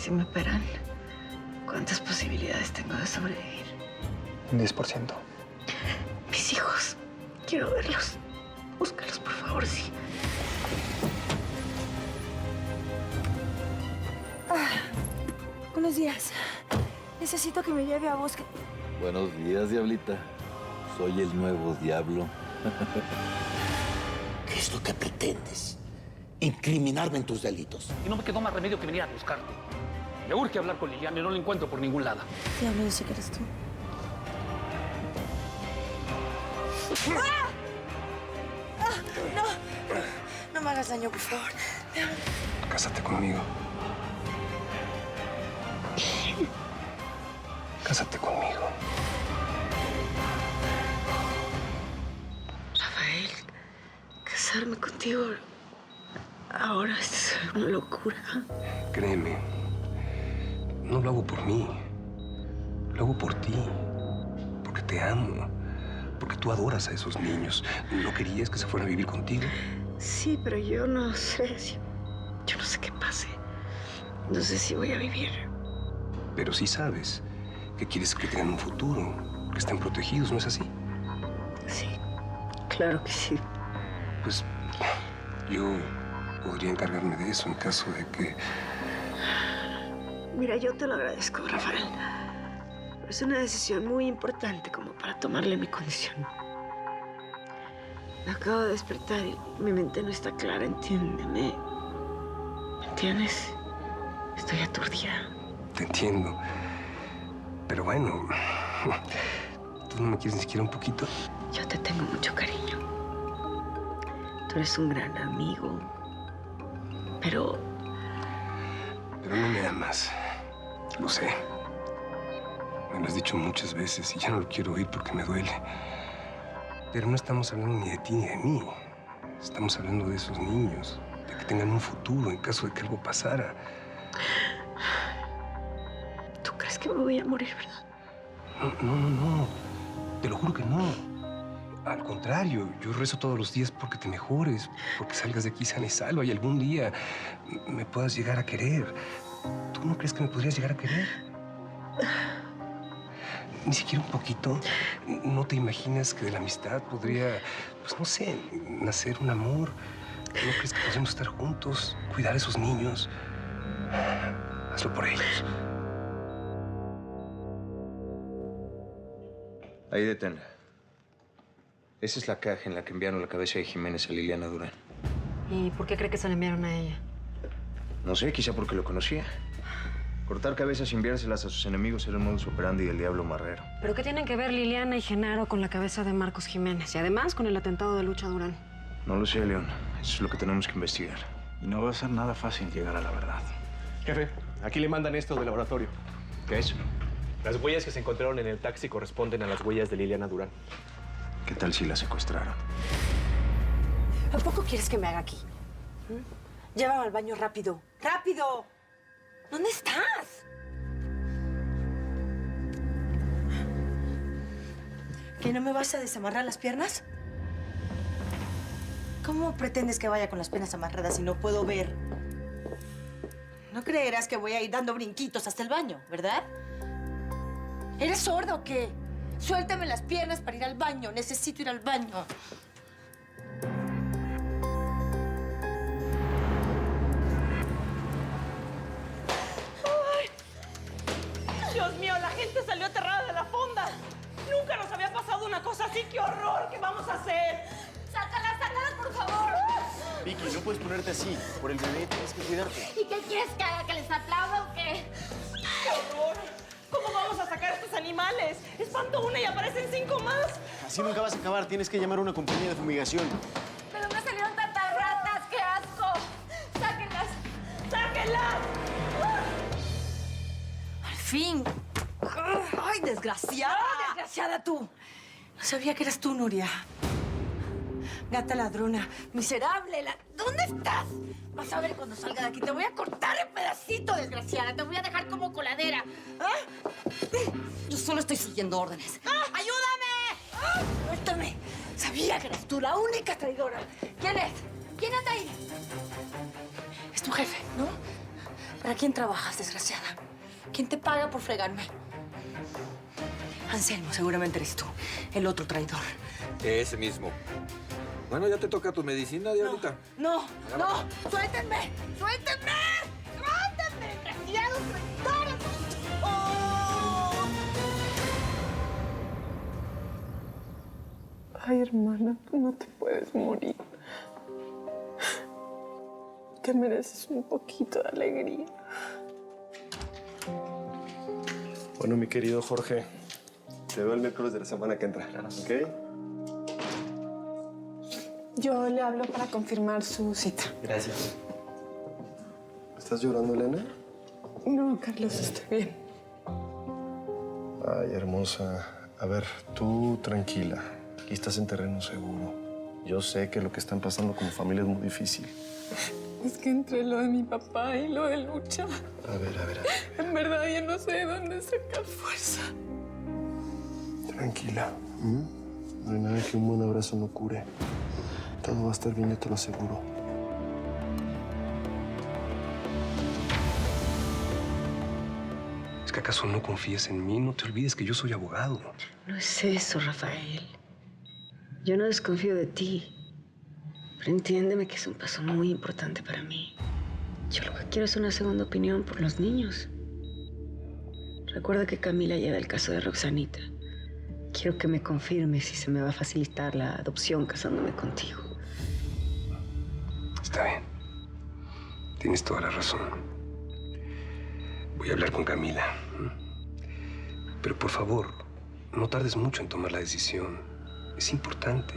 si me operan, ¿cuántas posibilidades tengo de sobrevivir? Un 10%. Mis hijos, quiero verlos. Búscalos, por favor, sí. Buenos días. Necesito que me lleve a bosque. Buenos días, Diablita. Soy el nuevo diablo. ¿Qué es lo que pretendes? Incriminarme en tus delitos. Y no me quedó más remedio que venir a buscarte. Me urge hablar con Liliana y no la encuentro por ningún lado. Diablo, yo sé que eres tú. No, no me hagas daño, por favor. Cásate conmigo. Cásate conmigo. Rafael, casarme contigo ahora es una locura. Créeme, no lo hago por mí. Lo hago por ti. Porque te amo. Porque tú adoras a esos niños. ¿No querías que se fueran a vivir contigo? Sí, pero yo no sé si... Yo no sé qué pase. No sé si voy a vivir. Pero sí sabes que quieres que tengan un futuro, que estén protegidos, ¿no es así? Sí, claro que sí. Pues yo podría encargarme de eso en caso de que... Mira, yo te lo agradezco, Rafael. Pero es una decisión muy importante como para tomarle mi condición. Me acabo de despertar y mi mente no está clara, entiéndeme. ¿Me entiendes? Estoy aturdida. Te entiendo. Pero bueno, ¿tú no me quieres ni siquiera un poquito? Yo te tengo mucho cariño. Tú eres un gran amigo. Pero Pero no me amas. Lo sé. Me lo has dicho muchas veces y ya no lo quiero oír porque me duele. Pero no estamos hablando ni de ti ni de mí. Estamos hablando de esos niños, de que tengan un futuro en caso de que algo pasara. ¿tú crees que me voy a morir, verdad? No. Te lo juro que no. Al contrario, yo rezo todos los días porque te mejores, porque salgas de aquí sana y salva y algún día me puedas llegar a querer. ¿Tú no crees que me podrías llegar a querer? Ni siquiera un poquito. ¿No te imaginas que de la amistad podría, pues no sé, nacer un amor? ¿No crees que podríamos estar juntos, cuidar a esos niños? Hazlo por ellos. Ahí deténla. Esa es la caja en la que enviaron la cabeza de Jiménez a Liliana Durán. ¿Y por qué cree que se la enviaron a ella? No sé, quizá porque lo conocía. Cortar cabezas y enviárselas a sus enemigos era un modus operandi del diablo marrero. ¿Pero qué tienen que ver Liliana y Genaro con la cabeza de Marcos Jiménez? Y además con el atentado de Lucha Durán. No lo sé, León. Eso es lo que tenemos que investigar. Y no va a ser nada fácil llegar a la verdad. Jefe, aquí le mandan esto del laboratorio. ¿Qué es? Las huellas que se encontraron en el taxi corresponden a las huellas de Liliana Durán. ¿Qué tal si la secuestraron? ¿A poco quieres que me haga aquí? Llévame al baño rápido. ¡Rápido! ¿Dónde estás? ¿Que no me vas a desamarrar las piernas? ¿Cómo pretendes que vaya con las piernas amarradas si no puedo ver? No creerás que voy a ir dando brinquitos hasta el baño, ¿verdad? ¿Eres sordo o qué? Suéltame las piernas para ir al baño. Necesito ir al baño. Dios mío, la gente salió aterrada de la fonda. Nunca nos había pasado una cosa así. ¡Qué horror! ¿Qué vamos a hacer? ¡Sácala, sácala, por favor! Vicky, no puedes ponerte así. Por el bebé tienes que cuidarte. ¿Y qué quieres que haga? ¿Que les aplauda o qué? ¡Qué horror! ¿Cómo vamos a sacar a estos animales? Espanto una y aparecen 5 más. Así nunca vas a acabar. Tienes que llamar a una compañía de fumigación. ¿De dónde salieron tantas ratas? ¡Qué asco! ¡Sáquenlas! ¡Sáquenlas! ¡Al fin! ¡Ay, desgraciada! ¡Oh, desgraciada tú! No sabía que eras tú, Nuria. Gata ladrona, miserable. ¿Dónde estás? Vas a ver cuando salga de aquí. Te voy a cortar en pedacito, desgraciada. Te voy a dejar como coladera. ¿Ah? Yo solo estoy siguiendo órdenes. ¡Ayúdame! ¡Suéltame! Sabía que eras tú la única traidora. ¿Quién es? ¿Quién anda ahí? Es tu jefe, ¿no? ¿Para quién trabajas, desgraciada? ¿Quién te paga por fregarme? Anselmo, seguramente eres tú, el otro traidor. Ese mismo. Bueno, ya te toca tu medicina, Diablita. No, no, suéltenme, suéltenme, suéltenme, desgraciados traidores. ¡Oh! Ay, hermana, tú no te puedes morir. Te mereces un poquito de alegría. Bueno, mi querido Jorge, te veo el miércoles de la semana que entra, ¿ok? Yo le hablo para confirmar su cita. Gracias. ¿Estás llorando, Elena? No, Carlos, estoy bien. Ay, hermosa. A ver, tú tranquila. Aquí estás en terreno seguro. Yo sé que lo que están pasando como familia es muy difícil. Es que entre lo de mi papá y lo de Lucha, A ver. en verdad ya no sé de dónde sacar fuerza. Tranquila. No hay nada que un buen abrazo no cure. Todo va a estar bien, yo te lo aseguro. ¿Es que acaso no confías en mí? No te olvides que yo soy abogado. No es eso, Rafael. Yo no desconfío de ti. Pero entiéndeme que es un paso muy importante para mí. Yo lo que quiero es una segunda opinión por los niños. Recuerda que Camila lleva el caso de Roxanita. Quiero que me confirmes si se me va a facilitar la adopción casándome contigo. Está bien. Tienes toda la razón. Voy a hablar con Camila. Pero por favor, no tardes mucho en tomar la decisión. Es importante.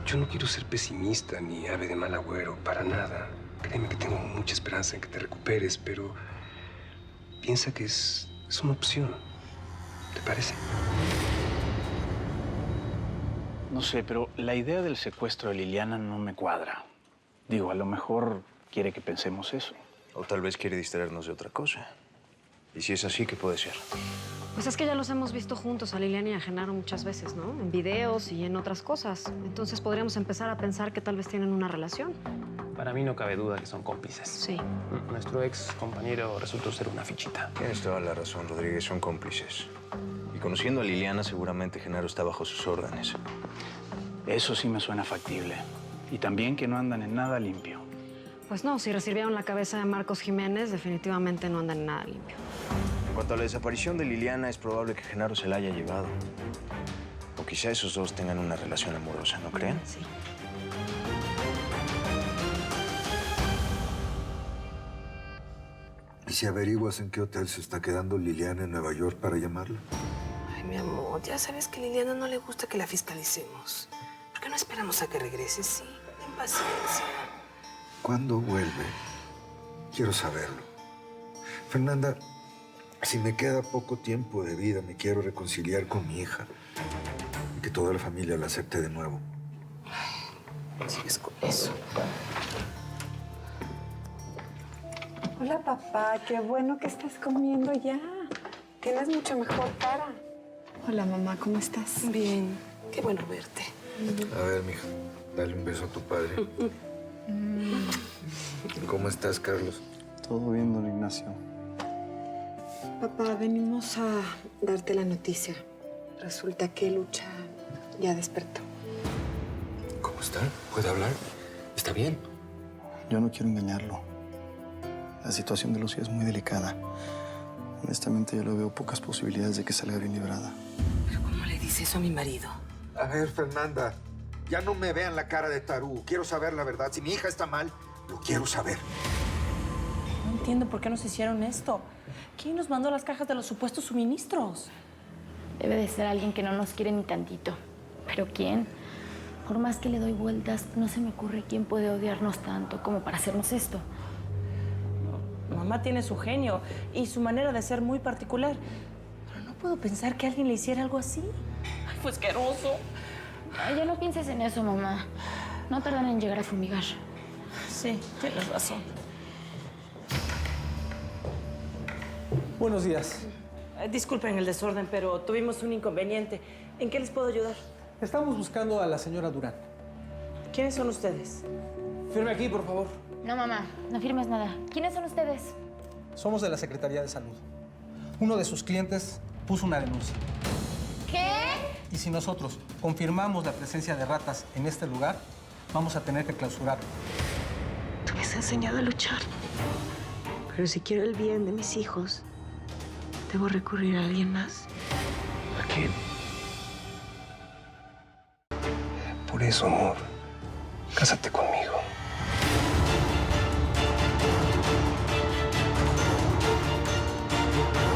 Yo no quiero ser pesimista ni ave de mal agüero, para nada. Créeme que tengo mucha esperanza en que te recuperes, pero piensa que es una opción. ¿Te parece? No sé, pero la idea del secuestro de Liliana no me cuadra. Digo, a lo mejor quiere que pensemos eso. O tal vez quiere distraernos de otra cosa. Y si es así, ¿qué puede ser? Pues es que ya los hemos visto juntos, a Liliana y a Genaro, muchas veces, ¿no? En videos y en otras cosas. Entonces podríamos empezar a pensar que tal vez tienen una relación. Para mí no cabe duda que son cómplices. Sí. Nuestro ex compañero resultó ser una fichita. Tienes toda la razón, Rodríguez. Son cómplices. Y conociendo a Liliana, seguramente Genaro está bajo sus órdenes. Eso sí me suena factible. Y también que no andan en nada limpio. Pues no, si recibieron la cabeza de Marcos Jiménez, definitivamente no andan en nada limpio. En cuanto a la desaparición de Liliana, es probable que Genaro se la haya llevado. O quizá esos dos tengan una relación amorosa, ¿no creen? Sí. ¿Y si averiguas en qué hotel se está quedando Liliana en Nueva York para llamarla? Ay, mi amor, ya sabes que a Liliana no le gusta que la fiscalicemos. ¿Por qué no esperamos a que regrese? Sí, ten paciencia. ¿Cuándo vuelve? Quiero saberlo. Fernanda, si me queda poco tiempo de vida, me quiero reconciliar con mi hija. Y que toda la familia la acepte de nuevo. Sigues con eso. Hola, papá. Qué bueno que estás comiendo ya. Tienes mucho mejor cara. Hola, mamá. ¿Cómo estás? Bien. Qué bueno verte. A ver, mija, dale un beso a tu padre. ¿Cómo estás, Carlos? Todo bien, don Ignacio. Papá, venimos a darte la noticia. Resulta que Lucha ya despertó. ¿Cómo está? ¿Puede hablar? ¿Está bien? Yo no quiero engañarlo. La situación de Lucía es muy delicada. Honestamente, yo le veo pocas posibilidades de que salga bien librada. ¿Pero cómo le dice eso a mi marido? A ver, Fernanda, ya no me vean la cara de tarú. Quiero saber la verdad. Si mi hija está mal, lo quiero saber. No entiendo por qué nos hicieron esto. ¿Quién nos mandó las cajas de los supuestos suministros? Debe de ser alguien que no nos quiere ni tantito. ¿Pero quién? Por más que le doy vueltas, no se me ocurre quién puede odiarnos tanto como para hacernos esto. Mamá tiene su genio y su manera de ser muy particular. Pero no puedo pensar que alguien le hiciera algo así. Ay, fue asqueroso. Ay, ya no pienses en eso, mamá. No tardan en llegar a fumigar. Sí, tienes razón. Buenos días. Disculpen el desorden, pero tuvimos un inconveniente. ¿En qué les puedo ayudar? Estamos buscando a la señora Durán. ¿Quiénes son ustedes? Firme aquí, por favor. No, mamá, no firmes nada. ¿Quiénes son ustedes? Somos de la Secretaría de Salud. Uno de sus clientes puso una denuncia. ¿Qué? Y si nosotros confirmamos la presencia de ratas en este lugar, vamos a tener que clausurar. Tú me has enseñado a luchar. Pero si quiero el bien de mis hijos, ¿debo recurrir a alguien más? ¿A quién? Por eso, amor, cásate conmigo.